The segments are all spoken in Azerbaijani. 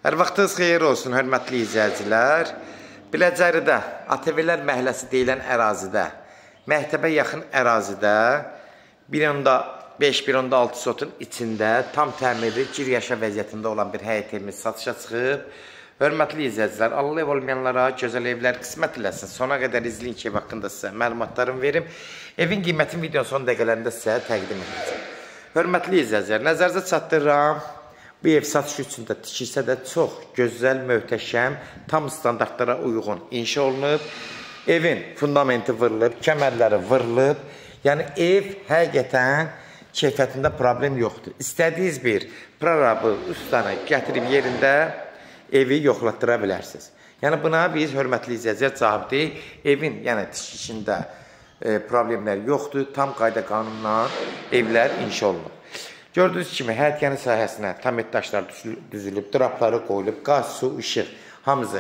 Hər vaxtınız xeyir olsun, hörmətli izləyicilər. Biləcəridə, ATV-lər məhəlləsi deyilən ərazidə, məktəbə yaxın ərazidə 1.5, 1.6 sotun içində tam təmirli, gir yaşa vəziyyətində olan bir həyət evimiz satışa çıxıb. Hörmətli izləyicilər, Allah ev olmayanlara gözəl evlər qismət eləsin. Sona qədər izləyin ki, ev haqqında sizə məlumatlarımı verim. Evin qiymətini videonun son dəqiqələrində sizə təqdim edəcəm. Hörmətli izləyicilər, nəzərinizə çatdırıram. Bu ev satış üçün də tikilsə də çox gözəl, möhtəşəm, tam standartlara uyğun inşa olunub. Evin fundamenti vırılıb, kəmərləri vırılıb. Yəni ev həqiqətən keyfiyyətində problem yoxdur. İstədiyiniz bir prorabı, ustanı gətirib yerində evi yoxlatdıra bilərsiniz. Yəni buna biz hörmətli izləyicilər cavab deyil. Evin yəni tikişində problemlər yoxdur. Tam qayda qanunla evlər inşa olunub. Gördüyünüz kimi həyətyanı sahəsinə tam daşlar düzülüb, drapları qoyulub, qaz, su, işıq hamısı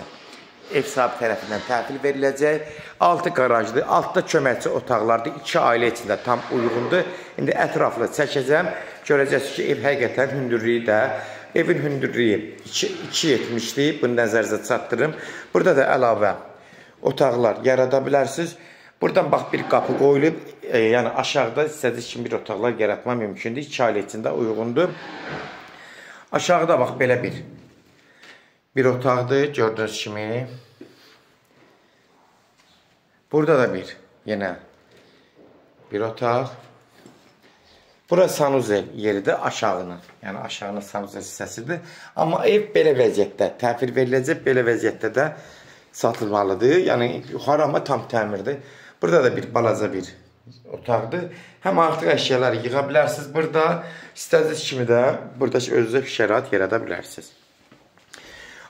ev sahibi tərəfindən təhvil veriləcək. Altı qarajdır, altda köməkçi otaqlardır, 2 ailə içində tam uyğundur. İndi ətraflı çəkəcəm, görəcəksiniz ki, ev həqiqətən hündürlüyü də, evin hündürlüyü 2.70-dir, bunu nəzərinizə çatdırım. Burada da əlavə otaqlar yarada bilərsiniz. Buradan bax bir qapı qoyulub, yəni aşağıda istədiyiniz kimi bir otaqlar yaratma mümkündür. 2 ailə içində uyğundur. Aşağıda bax belə bir otaqdır, gördüyünüz kimi. Burada da yenə bir otaq. Bura sanuzel yeridir aşağının. Yəni aşağının sanuzel hissəsidir. Amma ev belə vəziyyətdə təhvil veriləcək, belə vəziyyətdə də satılmalıdır. Yəni yuxarı amma tam təmirdir. Burada da balaca bir otaqdır. Həm artıq əşyaları yığa bilərsiniz burada. İstədiyiniz kimi də burada özünüzə şərait yarada bilərsiniz.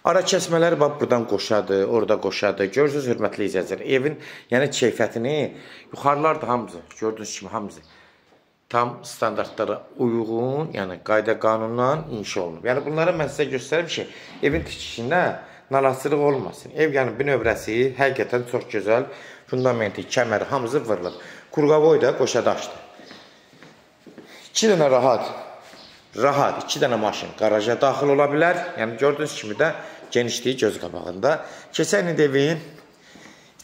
Ara kəsmələri bax buradan qoşadır, orada qoşadır. Görürsünüz hörmətli izləyicilər, evin yəni keyfiyyətini yuxarılar da hamısı, gördüyünüz kimi hamısı tam standartlara uyğun, yəni qayda qanunla inşa olunub. Yəni bunları mən sizə göstərim ki, evin tikişində narahatçılıq olmasın. Ev yəni bir növrəsi həqiqətən çox gözəl, fundamenti, kəməri hamısı vırılıb. Qurqavoy da qoşadaşdır. 2 dənə rahat, 2 dənə maşın qaraja daxil ola bilər. Yəni gördüyünüz kimi də genişliyi göz qabağında. Keçən il evin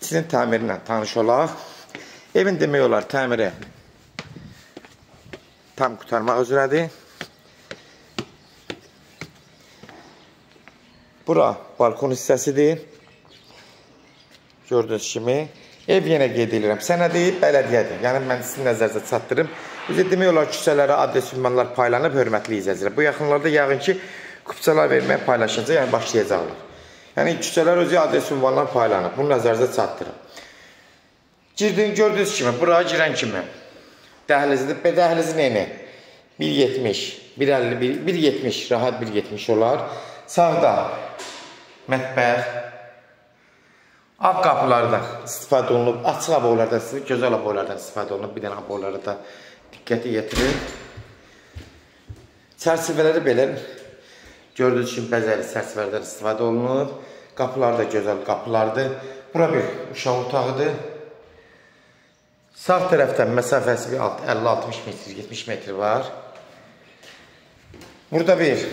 içinin təmiri tanış olaq. Evin demək olar təmiri tam qutarmaq üzrədir. Bura balkon hissəsidir. Gördüyünüz kimi. Ev yenə qeyd edirəm. Sənədi bələdiyyədir. Yəni mən sizin nəzərinizə çatdırım. Bizə demək olar küçələrə adres ünvanlar paylanıb, hörmətli izləyicilər. Bu yaxınlarda yəqin ki, küçələr verməyə paylaşacaq, yəni başlayacaqlar. Yəni küçələr özü adres ünvanlar paylanıb. Bunu nəzərinizə çatdırım. Gördüyünüz kimi, buraya girən kimi dəhlizdir. Dəhlizin eni 1.70, 1.70, rahat 1.70 olar. Sağda mətbəx, ağ qapılardan istifadə olunub, açıq aboylardan, gözəl aboylardan istifadə olunub. Bir dənə aboylara da diqqəti yetirir. Çərçivələri belə gördüyünüz kimi bəzəli çərçivələrdən istifadə olunub. Qapılar da gözəl qapılardır. Bura bir uşaq otağıdır. Sağ tərəfdən məsafəsi 50-60 metr, 70 metr var. Burada bir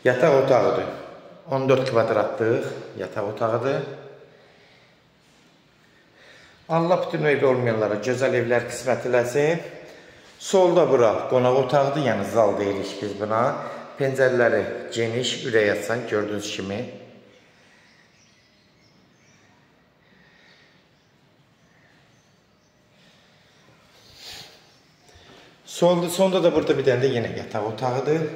yataq otağıdır. 14 kvadratlıq yataq otağıdır. Allah bütün evli olmayanlara gözəl evlər qismət eləsin. Solda bura qonaq otağıdır, yəni zal deyirik biz buna. Pəncərələri geniş, ürək açan, gördüyünüz kimi. Sonda da burada bir dənə də yenə yataq otağıdır.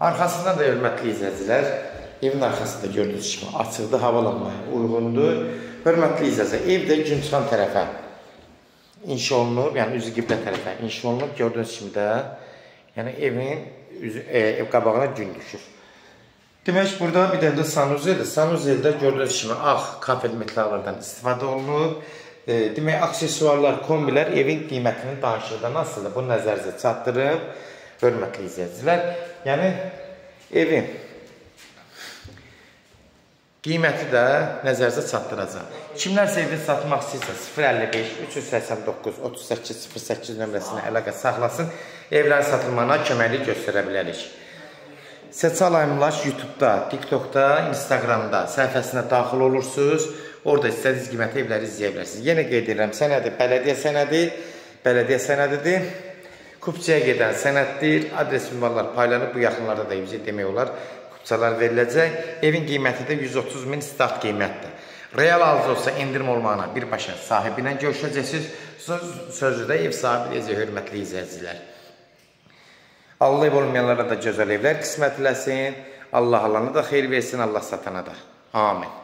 Arxasından da hörmətli izləyicilər, evin arxasında gördüyünüz kimi açıqdır, havalanmaya uyğundur. Hörmətli izləyicilər, ev də gün çıxan tərəfə inşa olunub, yəni üzü qiblə tərəfə inşa olunub. Gördüyünüz kimi də, yəni evin ev qabağına gün düşür. Demək, burada bir dənə də sanuzeldir. Sanuzeldə gördüyünüz kimi ağ kafel metallardan istifadə olunub. Demək, aksesuarlar, kombilər evin qiymətinin danışıqda nasıldır? Bu nəzərinizə çatdırıb, hörmətli izləyicilər. Yəni, evin qiyməti də nəzərinizə çatdıracaq. Kimlər sevdi satmaq istəyirsə 055 389 38 08 nömrəsinə əlaqə saxlasın. Evlərin satılmağına köməklik göstərə bilərik. Seçal Aymulaş YouTube'da, TikTok'da, Instagram'da səhifəsinə daxil olursunuz. Orada istədiyiniz qiymətli evləri izləyə bilərsiniz. Yenə qeyd edirəm, sənədi bələdiyyə sənədidir. Kupçaya gedən sənəddir. Adres ünvanlar paylanıb, bu yaxınlarda da demək olar. Kupçalar veriləcək. Evin qiyməti də 130 min start qiymətdir. Real alıcı olsa endirim olmağına birbaşa sahibi ilə görüşəcəksiniz. Sözü də ev sahibi deyəcək, hörmətli izləyicilər. Allah ev olmayanlara da gözəl evlər qismət eləsin. Allah alana da xeyir versin, Allah satana da. Amin.